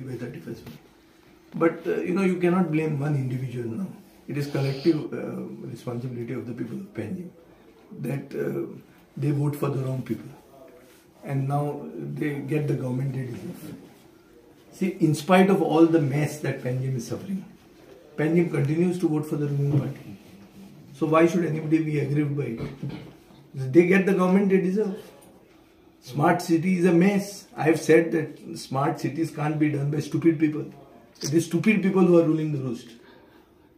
by 31st May. But you cannot blame one individual now. It is collective responsibility of the people of Panjim that they vote for the wrong people, and now they get the government they deserve. See, in spite of all the mess that Panjim is suffering, Panjim continues to vote for the ruling party. So why should anybody be aggrieved by it? They get the government they deserve. Smart city is a mess. I have said that smart cities can't be done by stupid people. It is stupid people who are ruling the roost.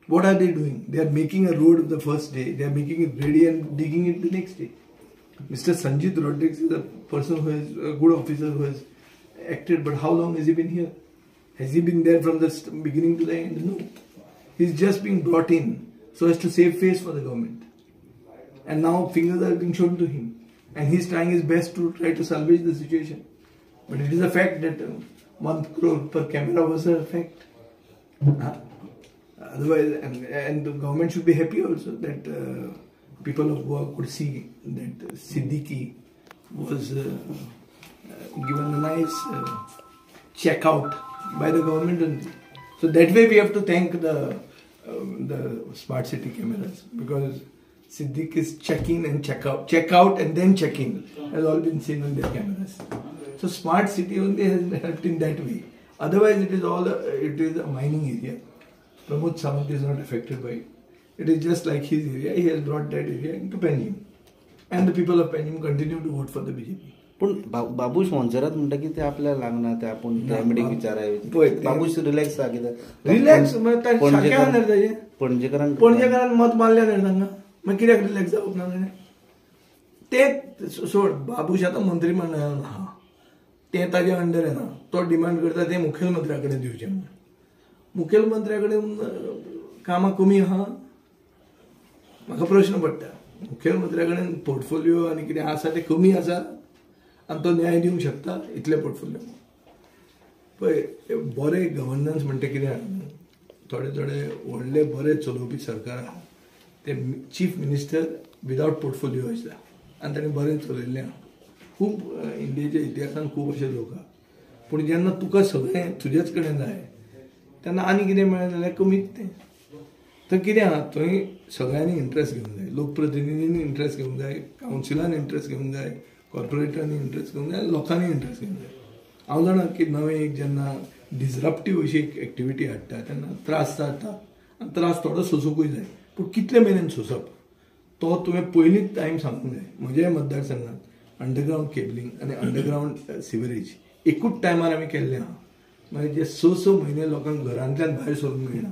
What are they doing? They are making a road the first day. They are making it ready and digging it the next day. Mr. Sanjit Rodriguez is a person who is a good officer who has acted, but how long has he been here? Has he been there from the beginning to the end? No. He's just being brought in so as to save face for the government. And now fingers are being shown to him. And he's trying his best to try to salvage the situation. But it is a fact that 1 crore per camera was a fact. Otherwise, and the government should be happy also that people of Goa could see that Siddiqui was given a nice check out by the government. And so that way we have to thank the smart city cameras, because Siddiq is check in and check out and then check in has all been seen on their cameras. So smart city only has helped in that way. Otherwise, it is a mining area. Pramod Samant is not affected by it. It is just like his area. He has brought that area into Panjim, and the people of Panjim continue to vote for the BJP. पण बाबूश मोंजरात म्हणटा की ते आपल्याला लागना ते आपण कॅमेडिक विचाराय Babush relax आ कितें रिलॅक्स म्हणजे पणजेकरांक मत मारल्या नाही तांकां मागीर कित्याक रिलॅक्स जावप ना ते सोड. बाबूश आतां मंत्री मंडळान आहा, ते ताजे अंडर येना. तो डिमांड करता ते मुखेलमंत्र्या कडेन दिवचें म्हणून. मुखेलमंत्र्या कडेन कामां कमी आहा. म्हाका प्रश्न पडटा, मुखेलमंत्र्या कडेन पोर्टफोलियो आनी कितें आसा ते कमी आसा आनी तो न्याय दिवंक शकता इतले पोर्टफोलियो. पळय, बरे गव्हर्नन्स म्हणटा कितें, थोडे व्हडले बरे चलोवपी सरकार आहा ते चीफ मिनिस्टर विदावट पोर्टफोलियो आसता आनी ताणें बरें चलयल्लें आहा. खूब इंडियेच्या इतिहासान खूब अशे लोक आहा. पूण जेन्ना तुका सगळें तुजेच कडेन जाय तेन्ना आनी कितें मेळ्ळें जाल्यार कमीच तें. तर कितें आहा, थंय सगळ्यांनी इंट्रस्ट घेवंक जाय. लोकप्रतिनिधींनी इंट्रस्ट घेवंक जाय, कावन्सिलान इंट्रस्ट घेवंक जाय, कॉर्पोरेटरांनी इंट्रस्ट घेवंक जाय, लोकांनी इंट्रस्ट घेवंक जाय. हांव जाणा की नवें एक जेन्ना डिसरप्टीव अशी एक एक्टिविटी हाडटा तेन्ना त्रास जाता आनी त्रास थोडो सोंसूंकूय जाय. पूण कितले मेरेन सोंसप तो तुवें पयलींच टायम सांगूंक जाय. म्हज्या मतदारसंघात अंडरग्रावंड केबलिंग आनी अंडरग्रावंड सिवरेज एकूच टायमार आमी केल्लें आहा. मागीर जे 6 म्हयने लोकांक घरांतल्यान भायर सरूंक मेळना.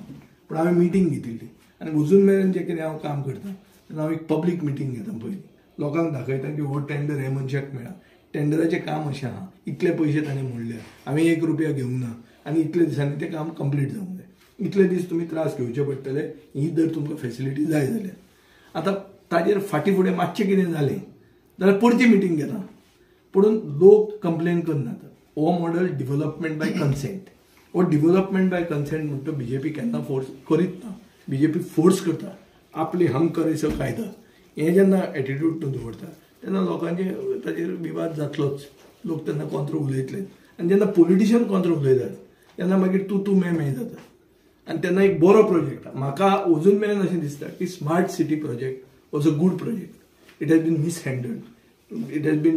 पूण हांवें मिटींग घेतिल्ली आनी अजून मेरेन जे कितें हांव काम करता तेन्ना हांव एक पब्लीक मिटींग घेता. पयलीं लोकांक दाखयता की हो टेंडर हे मनशाक मेळ्ळा. टेंडराचें काम अशें आहा, इतले पयशे ताणें मोडल्या, हांवें 1 रुपया घेवंक ना आनी इतले दिसांनी तें काम कंप्लीट जावंक जाय. इतले दीस तुमी त्रास घेवचे पडटले ही जर तुमकां फेसिलिटी जाय जाल्यार. आतां ताजेर फाटीं फुडें मातशें कितें जालें जाल्यार परती मिटींग घेता. पूण लोक कंप्लेन करनात. हो मॉडल डिव्हलपमेंट बाय कन्सेंट. हो डिव्हलपमेंट बाय कन्सेंट म्हणटा बीजेपी केन्ना फोर्स करीत ना. बीजेपी फोर्स करता. आपली हम करे सो कायदा हें जेन्ना एटिट्यूड तूं दवरता तेन्ना लोकांचे ताजेर विवाद जातलोच. लोक तेन्ना कोंत्र उलयतले आनी जेन्ना पॉलिटिशियन कोंत्र उलयतात तेन्ना मागीर तूं मे जाता. आनी तेन्ना एक बरो प्रोजेक्ट म्हाका अजून मेरेन अशें दिसता की smart city project was a good project. It has been mishandled. It has been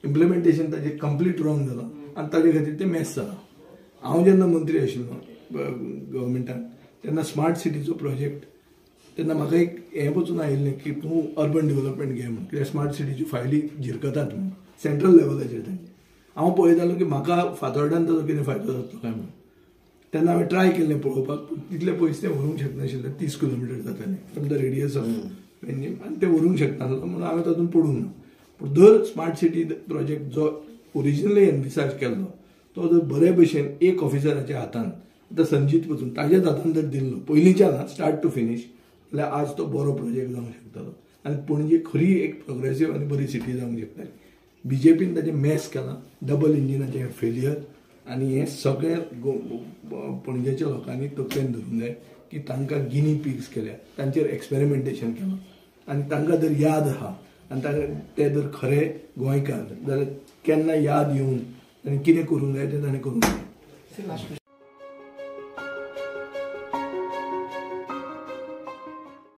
implementation ताजें कंप्लीट रॉंग जालां आनी ताजे खातीर तें मॅस जालां. हांव जेन्ना मंत्री आशिल्लो गव्हर्मेंटान तेन्ना स्मार्ट सिटीचो प्रोजेक्ट तेन्ना म्हाका एक हें वचून आयिल्लें की तूं अर्बन डेव्हलपमेंट घे म्हणून, कित्याक स्मार्ट सिटीच्यो फायली झिरकतात म्हणून सेंट्रल लेवलाचेर तांचे. हांव पळयतालो की म्हाका फातोर्ड्यान ताजो कितें फायदो जातलो काय म्हणून. तेन्ना हांवें ट्राय केल्लें पळोवपाक. तितले पयस तें व्हरूंक शकनाशिल्लें. 30 किलोमिटर जातालें from the radius of Panjim आनी तें व्हरूंक शकनासलो म्हणून हांवें तातूंत पडूंक ना. पूण दर स्मार्ट सिटी प्रोजेक्ट जो ओरिजिनली एनविसाज केल्लो तो जर बरे भशेन एक ऑफिसराच्या हातान आतां संजीत वचून ताजेच हातान जर दिल्लो पयलींच्यान स्टार्ट टू फिनीश जाल्यार आज तो बरो प्रोजेक्ट जावंक शकतालो आनी पणजी खरी एक प्रोग्रेसीव आनी बरी सिटी जावंक शकताली. बीजेपीन ताजें मॅस केलां. डबल इंजिनाचें फेलियर आनी हें सगळें पणजेच्या लोकांनी तकलेन धरूंक जाय की तांकां गिनी पिग्स केल्या, तांचेर एक्सपेरिमेंटेशन केलां आनी तांकां जर याद आहा आनी ते जर खरे गोंयकार जाल्यार केन्ना याद येवन ताणें कितें करूंक जाय तें ताणें करूंक जाय.